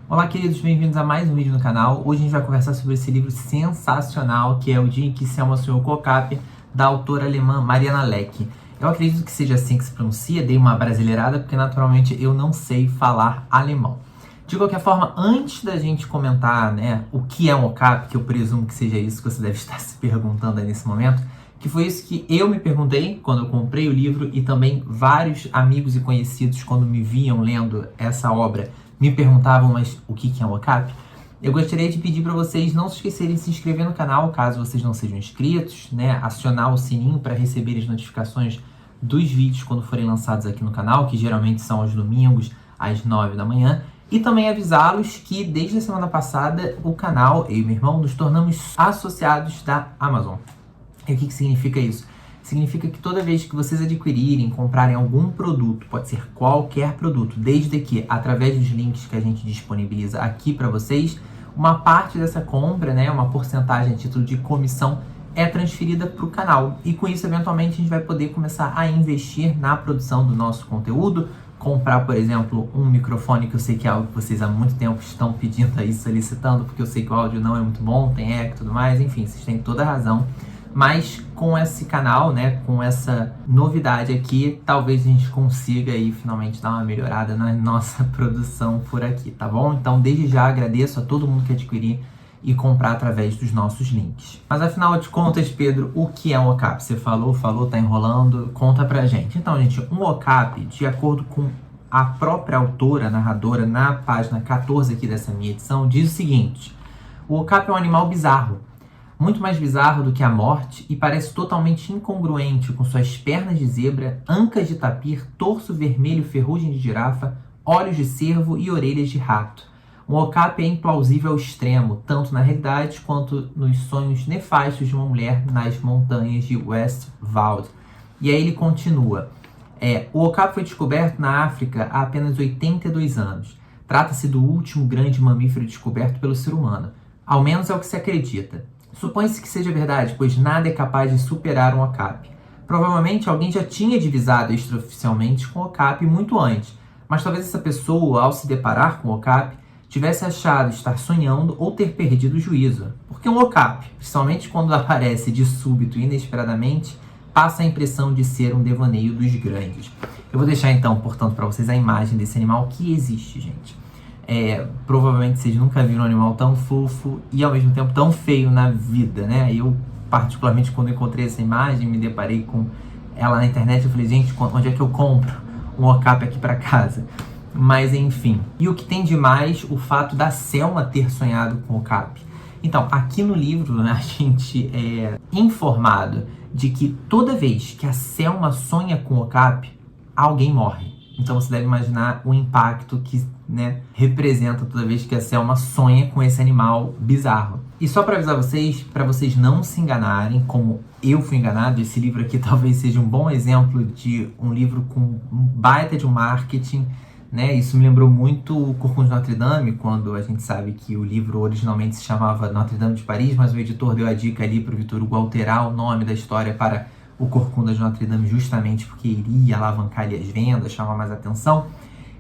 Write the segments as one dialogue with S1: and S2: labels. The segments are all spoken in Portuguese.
S1: Olá, queridos, bem-vindos a mais um vídeo no canal. Hoje a gente vai conversar sobre esse livro sensacional, que é O Dia em que Selma Sonhou com Okapi, da autora alemã Mariana Leck. Eu acredito que seja assim que se pronuncia, dei uma brasileirada, porque naturalmente eu não sei falar alemão. De qualquer forma, antes da gente comentar, o que é um Okapi, que eu presumo que seja isso que você deve estar se perguntando aí nesse momento, que foi isso que eu me perguntei quando eu comprei o livro e também vários amigos e conhecidos, quando me viam lendo essa obra, me perguntavam, mas o que é um Okapi? Eu gostaria de pedir para vocês não se esquecerem de se inscrever no canal, caso vocês não sejam inscritos, acionar o sininho para receber as notificações dos vídeos quando forem lançados aqui no canal, que geralmente são aos domingos, às 9 da manhã. E também avisá-los que desde a semana passada o canal, eu e meu irmão, nos tornamos associados da Amazon. E o que significa isso? Significa que toda vez que vocês adquirirem, comprarem algum produto, pode ser qualquer produto, desde que, através dos links que a gente disponibiliza aqui para vocês, uma parte dessa compra, uma porcentagem a título de comissão, é transferida para o canal. E com isso, eventualmente, a gente vai poder começar a investir na produção do nosso conteúdo, comprar, por exemplo, um microfone, que eu sei que é algo que vocês há muito tempo estão pedindo aí, solicitando, porque eu sei que o áudio não é muito bom, tem eco e tudo mais, enfim, vocês têm toda a razão. Mas com esse canal, com essa novidade aqui, talvez a gente consiga aí finalmente dar uma melhorada na nossa produção por aqui, tá bom? Então, desde já agradeço a todo mundo que adquirir e comprar através dos nossos links. Mas afinal de contas, Pedro, o que é um Okapi? Você falou, tá enrolando, conta pra gente. Então, gente, um Okapi, de acordo com a própria autora, narradora, na página 14 aqui dessa minha edição, diz o seguinte: o Okapi é um animal bizarro, muito mais bizarro do que a morte, e parece totalmente incongruente com suas pernas de zebra, ancas de tapir, torso vermelho, ferrugem de girafa, olhos de cervo e orelhas de rato. Um Okapi é implausível ao extremo, tanto na realidade quanto nos sonhos nefastos de uma mulher nas montanhas de Westwald. E aí ele continua. O Okapi foi descoberto na África há apenas 82 anos. Trata-se do último grande mamífero descoberto pelo ser humano. Ao menos é o que se acredita. Supõe-se que seja verdade, pois nada é capaz de superar um Okapi. Provavelmente alguém já tinha divisado extraoficialmente com o Okapi muito antes, mas talvez essa pessoa, ao se deparar com o Okapi, tivesse achado estar sonhando ou ter perdido o juízo. Porque um Okapi, principalmente quando aparece de súbito e inesperadamente, passa a impressão de ser um devaneio dos grandes. Eu vou deixar então, portanto, para vocês a imagem desse animal que existe, gente. Provavelmente vocês nunca viram um animal tão fofo e ao mesmo tempo tão feio na vida, Eu, particularmente, quando encontrei essa imagem, me deparei com ela na internet, eu falei, gente, onde é que eu compro um Okapi aqui para casa? Mas enfim. E o que tem de mais o fato da Selma ter sonhado com o Okapi? Então, aqui no livro, a gente é informado de que toda vez que a Selma sonha com o Okapi, alguém morre. Então você deve imaginar o impacto que representa toda vez que a Selma sonha com esse animal bizarro. E só para avisar vocês, para vocês não se enganarem, como eu fui enganado, esse livro aqui talvez seja um bom exemplo de um livro com um baita de um marketing, Isso me lembrou muito o Corcunda de Notre Dame, quando a gente sabe que o livro originalmente se chamava Notre Dame de Paris, mas o editor deu a dica ali para o Vitor Hugo alterar o nome da história para o Corcunda de Notre Dame, justamente porque iria alavancar ali as vendas, chamar mais atenção.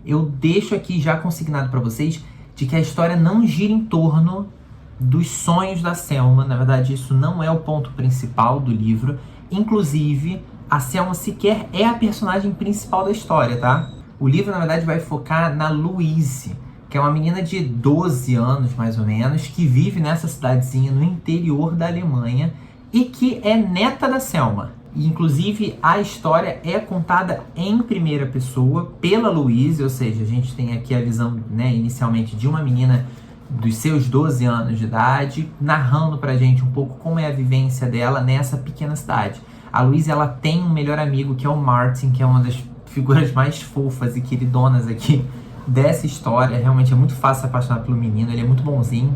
S1: Eu deixo aqui já consignado para vocês de que a história não gira em torno dos sonhos da Selma. Na verdade, isso não é o ponto principal do livro. Inclusive, a Selma sequer é a personagem principal da história, tá? O livro, na verdade, vai focar na Louise, que é uma menina de 12 anos, mais ou menos, que vive nessa cidadezinha no interior da Alemanha e que é neta da Selma. E, inclusive, a história é contada em primeira pessoa pela Louise, ou seja, a gente tem aqui a visão, inicialmente de uma menina dos seus 12 anos de idade, narrando pra gente um pouco como é a vivência dela nessa pequena cidade. A Louise, ela tem um melhor amigo, que é o Martin, que é uma das figuras mais fofas e queridonas aqui dessa história. Realmente é muito fácil se apaixonar pelo menino, ele é muito bonzinho.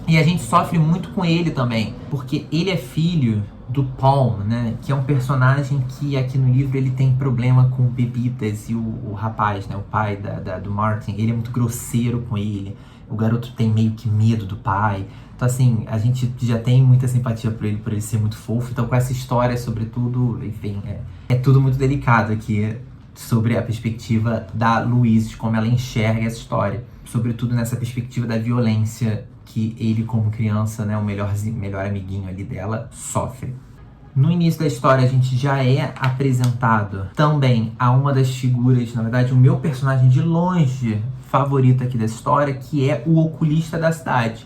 S1: E a gente sofre muito com ele também, porque ele é filho do Paul, que é um personagem que aqui no livro ele tem problema com bebidas, e o rapaz, o pai do Martin, ele é muito grosseiro com ele. O garoto tem meio que medo do pai. Então, assim, a gente já tem muita simpatia por ele ser muito fofo. Então, com essa história, sobretudo, enfim, é tudo muito delicado aqui sobre a perspectiva da Louise, como ela enxerga essa história, sobretudo nessa perspectiva da violência que ele, como criança, né, o melhor amiguinho ali dela, sofre. No início da história, a gente já é apresentado também a uma das figuras, na verdade, o meu personagem de longe favorito aqui dessa história, que é o oculista da cidade.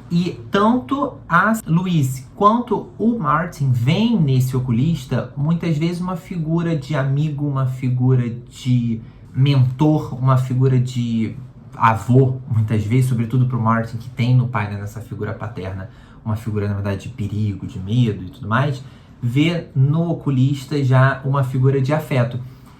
S1: E tanto a Louise quanto o Martin veem nesse oculista, muitas vezes, uma figura de amigo, uma figura de mentor, uma figura de avô, muitas vezes, sobretudo para o Martin, que tem no pai, né, nessa figura paterna, uma figura, na verdade, de perigo, de medo e tudo mais, vê no oculista já uma figura de afeto.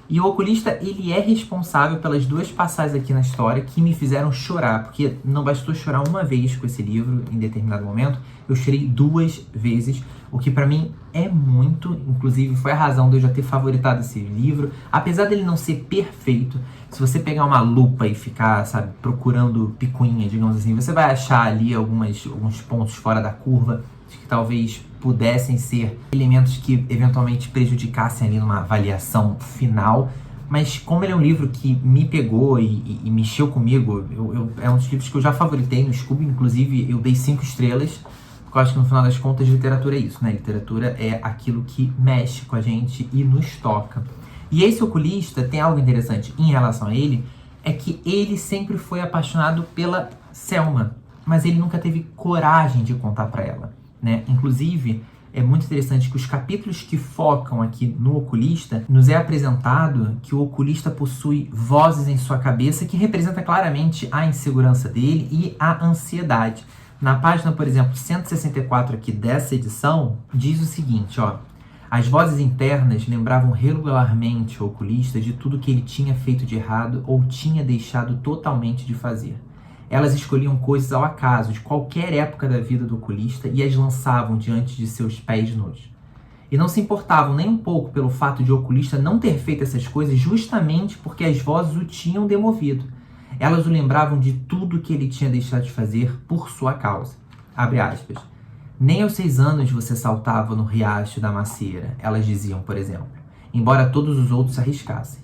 S1: E o oculista, ele é responsável pelas duas passagens aqui na história que me fizeram chorar, porque não bastou chorar uma vez com esse livro em determinado momento, eu chorei 2 vezes, o que pra mim é muito, inclusive foi a razão de eu já ter favoritado esse livro, apesar dele não ser perfeito. Se você pegar uma lupa e ficar, sabe, procurando picuinha, digamos assim, você vai achar ali alguns pontos fora da curva, que talvez pudessem ser elementos que eventualmente prejudicassem ali numa avaliação final, mas como ele é um livro que me pegou e mexeu comigo, é um dos livros que eu já favoritei no Scooby, inclusive eu dei 5 estrelas, porque eu acho que no final das contas literatura é isso, né? Literatura é aquilo que mexe com a gente e nos toca. E esse oculista tem algo interessante em relação a ele, é que ele sempre foi apaixonado pela Selma, mas ele nunca teve coragem de contar para ela, né? Inclusive, é muito interessante que os capítulos que focam aqui no oculista, nos é apresentado que o oculista possui vozes em sua cabeça que representa claramente a insegurança dele e a ansiedade. Na página, por exemplo, 164 aqui dessa edição, diz o seguinte, ó: as vozes internas lembravam regularmente o oculista de tudo que ele tinha feito de errado ou tinha deixado totalmente de fazer. Elas escolhiam coisas ao acaso, de qualquer época da vida do oculista, e as lançavam diante de seus pés nus. E não se importavam nem um pouco pelo fato de o oculista não ter feito essas coisas justamente porque as vozes o tinham demovido. Elas o lembravam de tudo que ele tinha deixado de fazer por sua causa. Abre aspas. Nem aos 6 anos você saltava no riacho da macieira, elas diziam, por exemplo, embora todos os outros se arriscassem.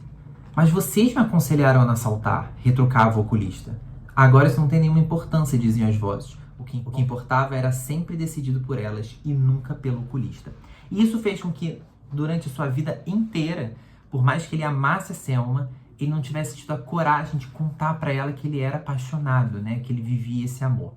S1: Mas vocês me aconselharam a não saltar, retrucava o oculista. Agora isso não tem nenhuma importância, diziam as vozes. O que importava era sempre decidido por elas e nunca pelo oculista. E isso fez com que, durante a sua vida inteira, por mais que ele amasse a Selma, ele não tivesse tido a coragem de contar para ela que ele era apaixonado, né? Que ele vivia esse amor.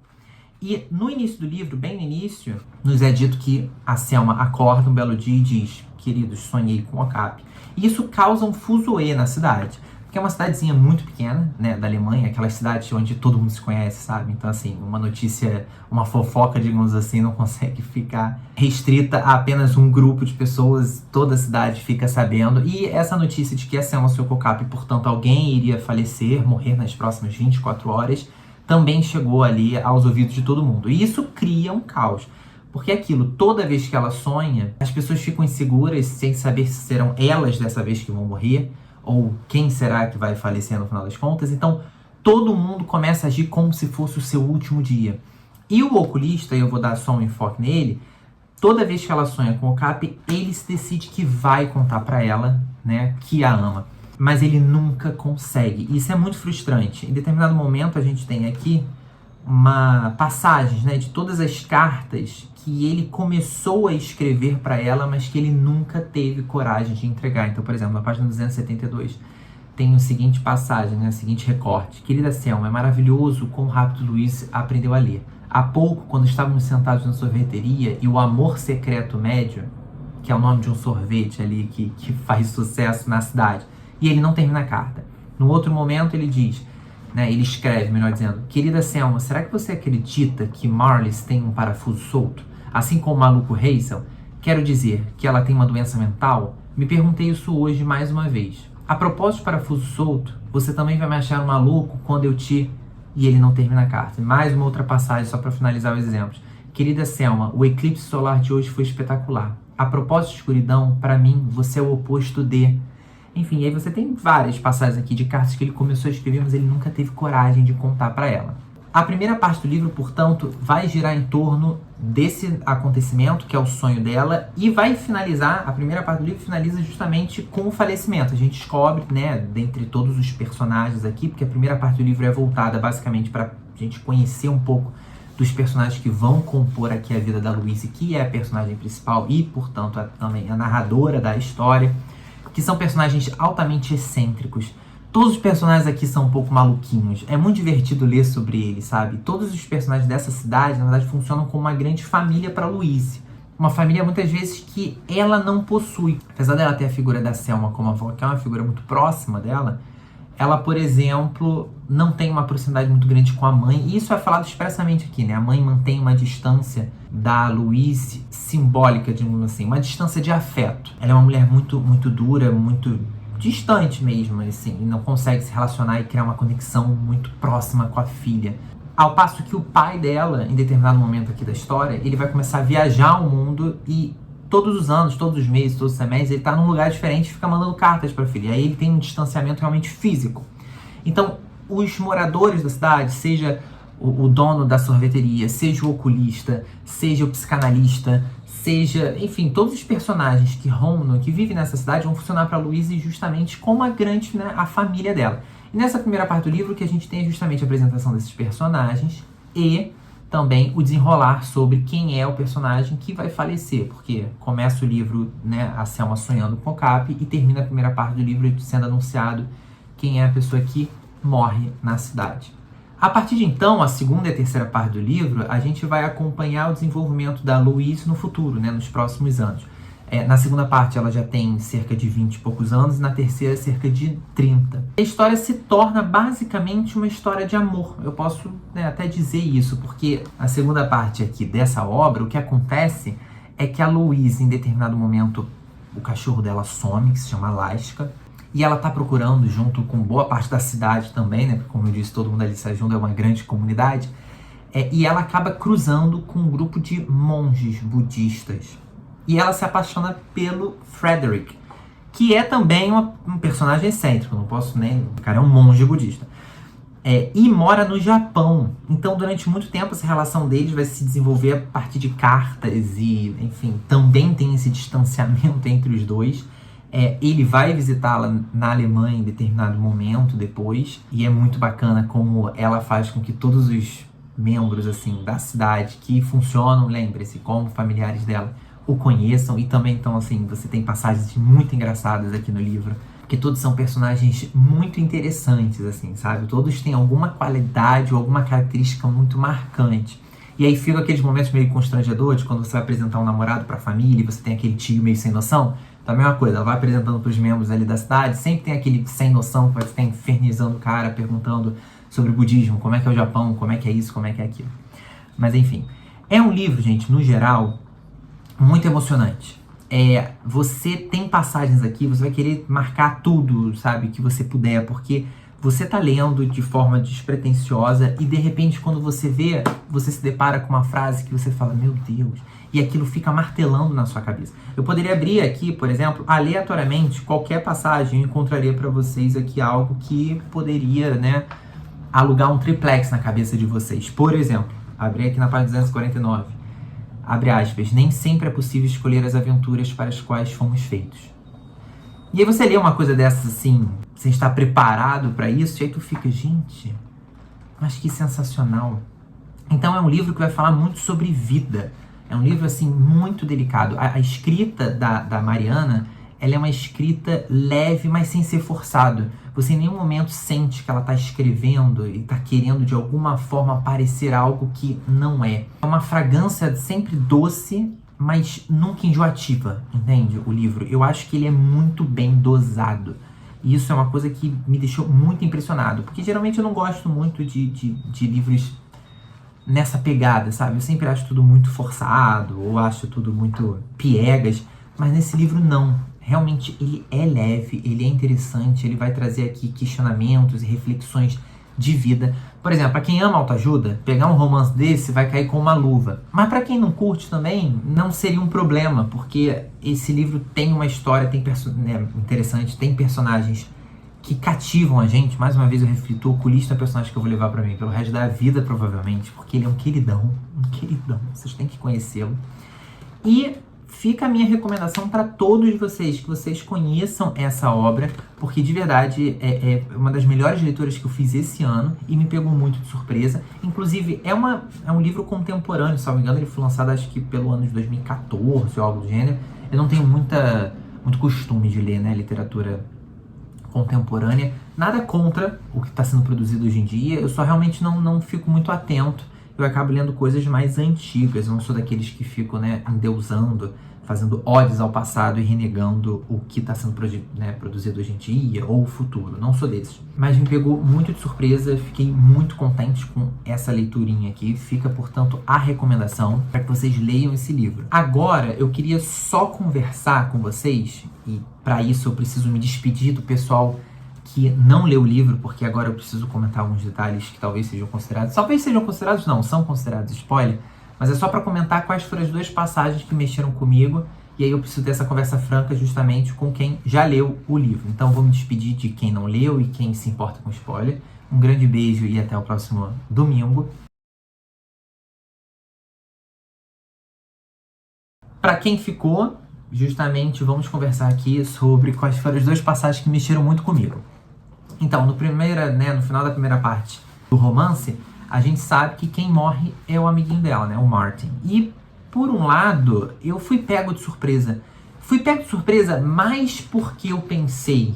S1: E no início do livro, bem no início, nos é dito que a Selma acorda um belo dia e diz: queridos, sonhei com o Okapi. E isso causa um fuzuê na cidade. Porque é uma cidadezinha muito pequena, né, da Alemanha, aquelas cidades onde todo mundo se conhece, sabe? Então, assim, uma notícia, uma fofoca, digamos assim, não consegue ficar restrita a apenas um grupo de pessoas, toda a cidade fica sabendo. E essa notícia de que a Selma Sokol Okapi, portanto, alguém iria falecer, morrer nas próximas 24 horas, também chegou ali aos ouvidos de todo mundo. E isso cria um caos. Porque aquilo, toda vez que ela sonha, as pessoas ficam inseguras, sem saber se serão elas dessa vez que vão morrer, ou quem será que vai falecer no final das contas. Então, todo mundo começa a agir como se fosse o seu último dia. E o oculista, e eu vou dar só um enfoque nele, toda vez que ela sonha com o Okapi, ele se decide que vai contar pra ela, né, que a ama. Mas ele nunca consegue. Isso é muito frustrante. Em determinado momento, a gente tem aqui uma passagem, né, de todas as cartas que ele começou a escrever para ela, mas que ele nunca teve coragem de entregar. Então, por exemplo, na página 272, tem a seguinte passagem, né, o seguinte recorte. Querida Selma, é maravilhoso quão rápido Luiz aprendeu a ler. Há pouco, quando estávamos sentados na sorveteria e o Amor Secreto Médio, que é o nome de um sorvete ali que faz sucesso na cidade, e ele não termina a carta. No outro momento, ele diz, né, ele escreve, melhor dizendo, querida Selma, será que você acredita que Marlies tem um parafuso solto? Assim como o maluco Hazel? Quero dizer que ela tem uma doença mental? Me perguntei isso hoje mais uma vez. A propósito de parafuso solto, você também vai me achar um maluco quando eu te... E ele não termina a carta. Mais uma outra passagem só para finalizar os exemplos. Querida Selma, o eclipse solar de hoje foi espetacular. A propósito de escuridão, para mim, você é o oposto de... Enfim, aí você tem várias passagens aqui de cartas que ele começou a escrever, mas ele nunca teve coragem de contar para ela. A primeira parte do livro, portanto, vai girar em torno desse acontecimento, que é o sonho dela, e vai finalizar, a primeira parte do livro finaliza justamente com o falecimento. A gente descobre, né, dentre todos os personagens aqui, porque a primeira parte do livro é voltada basicamente para a gente conhecer um pouco dos personagens que vão compor aqui a vida da Louise, que é a personagem principal e, portanto, também a narradora da história, que são personagens altamente excêntricos. Todos os personagens aqui são um pouco maluquinhos. É muito divertido ler sobre eles, sabe? Todos os personagens dessa cidade, na verdade, funcionam como uma grande família para Louise. Uma família, muitas vezes, que ela não possui. Apesar dela ter a figura da Selma como avó, que é uma figura muito próxima dela, ela, por exemplo, não tem uma proximidade muito grande com a mãe. E isso é falado expressamente aqui, né? A mãe mantém uma distância da Louise simbólica, digamos assim. Uma distância de afeto. Ela é uma mulher muito, muito dura, muito distante mesmo, assim, e não consegue se relacionar e criar uma conexão muito próxima com a filha. Ao passo que o pai dela, em determinado momento aqui da história, ele vai começar a viajar ao mundo e todos os anos, todos os meses, todos os semestres, ele tá num lugar diferente e fica mandando cartas para a filha. E aí ele tem um distanciamento realmente físico. Então, os moradores da cidade, seja o dono da sorveteria, seja o oculista, seja o psicanalista, seja, enfim, todos os personagens que rondam, que vivem nessa cidade, vão funcionar para Louise justamente como a grande, né, a família dela. E nessa primeira parte do livro, o que a gente tem é justamente a apresentação desses personagens e também o desenrolar sobre quem é o personagem que vai falecer, porque começa o livro, né, a Selma sonhando com o Cap e termina a primeira parte do livro sendo anunciado quem é a pessoa que morre na cidade. A partir de então, a segunda e a terceira parte do livro, a gente vai acompanhar o desenvolvimento da Louise no futuro, né, nos próximos anos. Na segunda parte ela já tem cerca de 20 e poucos anos, e na terceira cerca de 30. A história se torna basicamente uma história de amor. Eu posso, né, até dizer isso, porque a segunda parte aqui dessa obra, o que acontece é que a Louise, em determinado momento, o cachorro dela some, que se chama Lasca, e ela tá procurando, junto com boa parte da cidade também, né? Porque, como eu disse, todo mundo ali se ajuda, é uma grande comunidade. E ela acaba cruzando com um grupo de monges budistas. E ela se apaixona pelo Frederick, que é também um personagem excêntrico, não posso nem... O cara é um monge budista. E mora no Japão. Então, durante muito tempo, essa relação deles vai se desenvolver a partir de cartas e, enfim, também tem esse distanciamento entre os dois. Ele vai visitá-la na Alemanha em determinado momento depois, e é muito bacana como ela faz com que todos os membros, assim, da cidade que funcionam, lembre-se, como familiares dela, o conheçam. E também, então, assim, você tem passagens muito engraçadas aqui no livro, porque todos são personagens muito interessantes, assim, sabe? Todos têm alguma qualidade ou alguma característica muito marcante. E aí fica aqueles momentos meio constrangedores, quando você vai apresentar um namorado pra família e você tem aquele tio meio sem noção. Então, a mesma coisa, ela vai apresentando pros membros ali da cidade, sempre tem aquele sem noção que vai ficar infernizando o cara, perguntando sobre o budismo, como é que é o Japão, como é que é isso, como é que é aquilo. Mas enfim, é um livro, gente, no geral, muito emocionante. Você tem passagens aqui, você vai querer marcar tudo, sabe, que você puder, porque você tá lendo de forma despretensiosa e de repente quando você vê, você se depara com uma frase que você fala, meu Deus, e aquilo fica martelando na sua cabeça. Eu poderia abrir aqui, por exemplo, aleatoriamente, qualquer passagem, eu encontraria para vocês aqui algo que poderia, né, alugar um triplex na cabeça de vocês. Por exemplo, abri aqui na página 249, abre aspas, nem sempre é possível escolher as aventuras para as quais fomos feitos. E aí você lê uma coisa dessas assim, sem estar preparado para isso, e aí tu fica, gente, mas que sensacional. Então é um livro que vai falar muito sobre vida. É um livro, assim, muito delicado. A escrita da Mariana, ela é uma escrita leve, mas sem ser forçado. Você em nenhum momento sente que ela está escrevendo e está querendo, de alguma forma, parecer algo que não é. É uma fragrância sempre doce, mas nunca enjoativa, entende? O livro. Eu acho que ele é muito bem dosado. E isso é uma coisa que me deixou muito impressionado. Porque geralmente eu não gosto muito de livros nessa pegada, sabe? Eu sempre acho tudo muito forçado, ou acho tudo muito piegas. Mas nesse livro não. Realmente ele é leve, ele é interessante, ele vai trazer aqui questionamentos e reflexões de vida. Por exemplo, para quem ama autoajuda, pegar um romance desse vai cair com uma luva. Mas para quem não curte também, não seria um problema, porque esse livro tem uma história, interessante, tem personagens que cativam a gente. Mais uma vez eu reflito, o oculista é um personagem que eu vou levar pra mim pelo resto da vida, provavelmente, porque ele é um queridão, vocês têm que conhecê-lo. E fica a minha recomendação para todos vocês, que vocês conheçam essa obra, porque de verdade é uma das melhores leituras que eu fiz esse ano e me pegou muito de surpresa. Inclusive, é um livro contemporâneo, se não me engano, ele foi lançado acho que pelo ano de 2014 ou algo do gênero. Eu não tenho muito costume de ler, né, literatura contemporânea. Nada contra o que está sendo produzido hoje em dia, eu só realmente não fico muito atento. Eu acabo lendo coisas mais antigas, eu não sou daqueles que ficam, né, endeusando, fazendo ódios ao passado e renegando o que está sendo produzido hoje em dia ou o futuro. Não sou desses. Mas me pegou muito de surpresa, fiquei muito contente com essa leiturinha aqui. Fica, portanto, a recomendação para que vocês leiam esse livro. Agora, eu queria só conversar com vocês, e para isso eu preciso me despedir do pessoal que não leu o livro, porque agora eu preciso comentar alguns detalhes que talvez sejam considerados, não, são considerados spoiler, mas é só para comentar quais foram as 2 passagens que mexeram comigo, e aí eu preciso ter essa conversa franca justamente com quem já leu o livro. Então eu vou me despedir de quem não leu e quem se importa com spoiler. Um grande beijo e até o próximo domingo. Para quem ficou, justamente vamos conversar aqui sobre quais foram as 2 passagens que mexeram muito comigo. Então, no final da primeira parte do romance, a gente sabe que quem morre é o amiguinho dela, né, o Martin. E, por um lado, eu fui pego de surpresa. Fui pego de surpresa mais porque eu pensei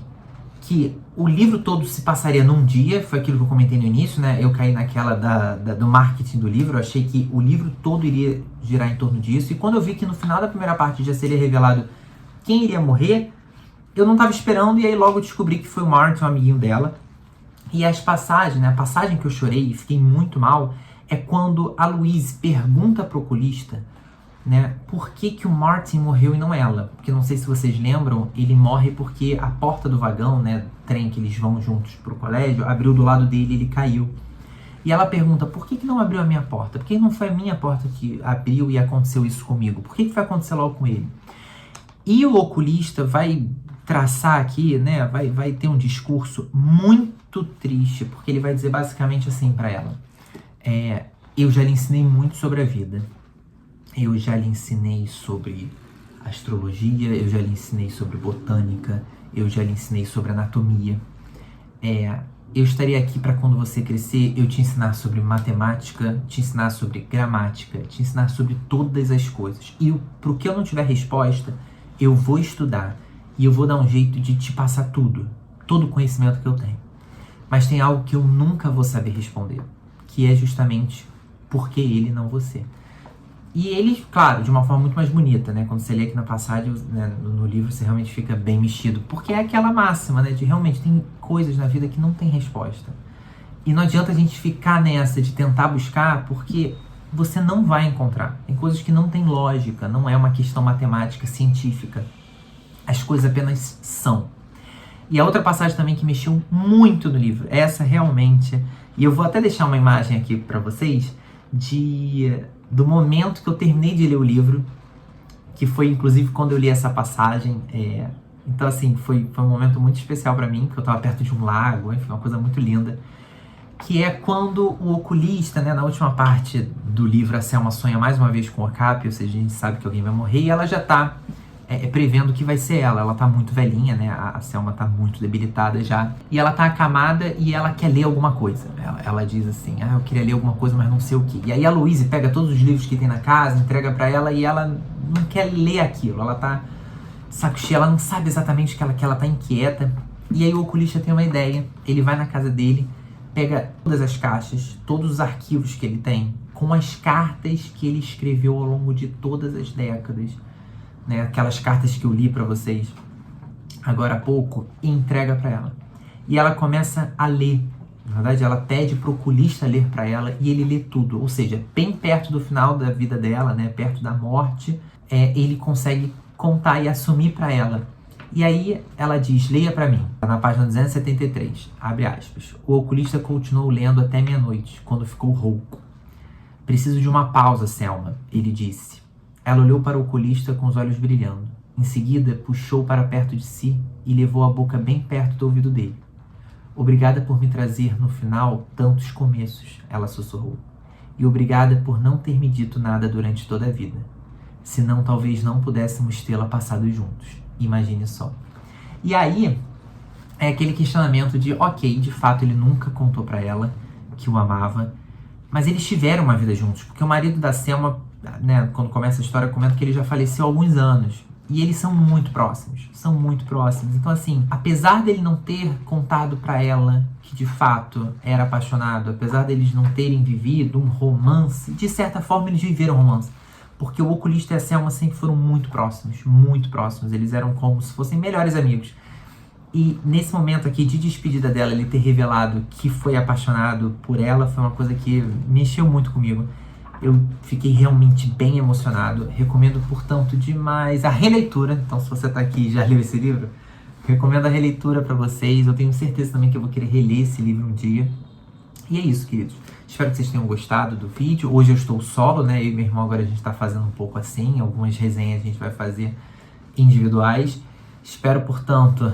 S1: que o livro todo se passaria num dia, foi aquilo que eu comentei no início, né? Eu caí naquela do marketing do livro, eu achei que o livro todo iria girar em torno disso. E quando eu vi que no final da primeira parte já seria revelado quem iria morrer, eu não estava esperando, e aí logo descobri que foi o Martin, um amiguinho dela. E as passagens, né, a passagem que eu chorei e fiquei muito mal, é quando a Louise pergunta pro oculista, né, por que o Martin morreu e não ela. Porque não sei se vocês lembram, ele morre porque a porta do vagão, né, trem que eles vão juntos pro colégio, abriu do lado dele e ele caiu. E ela pergunta, por que não abriu a minha porta? Por que não foi a minha porta que abriu e aconteceu isso comigo? Por que vai acontecer logo com ele? E o oculista vai traçar aqui, né, vai ter um discurso muito triste, porque ele vai dizer basicamente assim para ela: eu já lhe ensinei muito sobre a vida, eu já lhe ensinei sobre astrologia, eu já lhe ensinei sobre botânica, eu já lhe ensinei sobre anatomia, eu estaria aqui para quando você crescer, eu te ensinar sobre matemática, te ensinar sobre gramática, te ensinar sobre todas as coisas, e pro que eu não tiver resposta, eu vou estudar, e eu vou dar um jeito de te passar todo o conhecimento que eu tenho. Mas tem algo que eu nunca vou saber responder, que é justamente por que ele, não você. E ele, claro, de uma forma muito mais bonita, né? Quando você lê aqui na passagem, né, no livro, você realmente fica bem mexido. Porque é aquela máxima, né? De realmente tem coisas na vida que não tem resposta. E não adianta a gente ficar nessa de tentar buscar, porque você não vai encontrar. Tem coisas que não tem lógica, não é uma questão matemática, científica. As coisas apenas são. E a outra passagem também que mexeu muito no livro, essa realmente, e eu vou até deixar uma imagem aqui para vocês, do momento que eu terminei de ler o livro, que foi inclusive quando eu li essa passagem. Então assim, foi um momento muito especial para mim, porque eu estava perto de um lago, enfim, uma coisa muito linda. Que é quando o oculista, né, na última parte do livro, a Selma sonha mais uma vez com o Okapi, ou seja, a gente sabe que alguém vai morrer, e ela já está prevendo que vai ser ela. Ela tá muito velhinha, né? A Selma tá muito debilitada já. E ela tá acamada e ela quer ler alguma coisa. Ela diz assim, eu queria ler alguma coisa, mas não sei o que. E aí a Louise pega todos os livros que tem na casa, entrega pra ela e ela não quer ler aquilo. Ela tá saco cheio, ela não sabe exatamente que ela tá inquieta. E aí o oculista tem uma ideia. Ele vai na casa dele, pega todas as caixas, todos os arquivos que ele tem, com as cartas que ele escreveu ao longo de todas as décadas, né, aquelas cartas que eu li para vocês agora há pouco, e entrega para ela. E ela começa a ler. Na verdade, ela pede pro oculista ler para ela e ele lê tudo. Ou seja, bem perto do final da vida dela, né, perto da morte, ele consegue contar e assumir para ela. E aí ela diz, leia para mim. Na página 273, abre aspas. O oculista continuou lendo até meia-noite, quando ficou rouco. Preciso de uma pausa, Selma, ele disse. Ela olhou para o oculista com os olhos brilhando. Em seguida, puxou para perto de si e levou a boca bem perto do ouvido dele. Obrigada por me trazer no final tantos começos, ela sussurrou. E obrigada por não ter me dito nada durante toda a vida. Senão talvez não pudéssemos tê-la passado juntos. Imagine só. E aí, é aquele questionamento de, ok, de fato ele nunca contou pra ela que o amava, mas eles tiveram uma vida juntos, porque o marido da Selma, né, quando começa a história, comenta que ele já faleceu há alguns anos. E eles são muito próximos, Então, assim, apesar dele não ter contado pra ela que de fato era apaixonado, apesar deles não terem vivido um romance, de certa forma eles viveram um romance. Porque o oculista e a Selma sempre foram muito próximos. Eles eram como se fossem melhores amigos. E nesse momento aqui de despedida dela, ele ter revelado que foi apaixonado por ela foi uma coisa que mexeu muito comigo. Eu fiquei realmente bem emocionado. Recomendo, portanto, demais a releitura. Então, se você tá aqui e já leu esse livro, recomendo a releitura pra vocês. Eu tenho certeza também que eu vou querer reler esse livro um dia. E é isso, queridos. Espero que vocês tenham gostado do vídeo. Hoje eu estou solo, né? Eu e meu irmão agora a gente tá fazendo um pouco assim. Algumas resenhas a gente vai fazer individuais. Espero, portanto,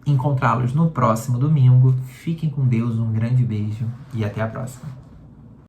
S1: encontrá-los no próximo domingo. Fiquem com Deus, um grande beijo e até a próxima.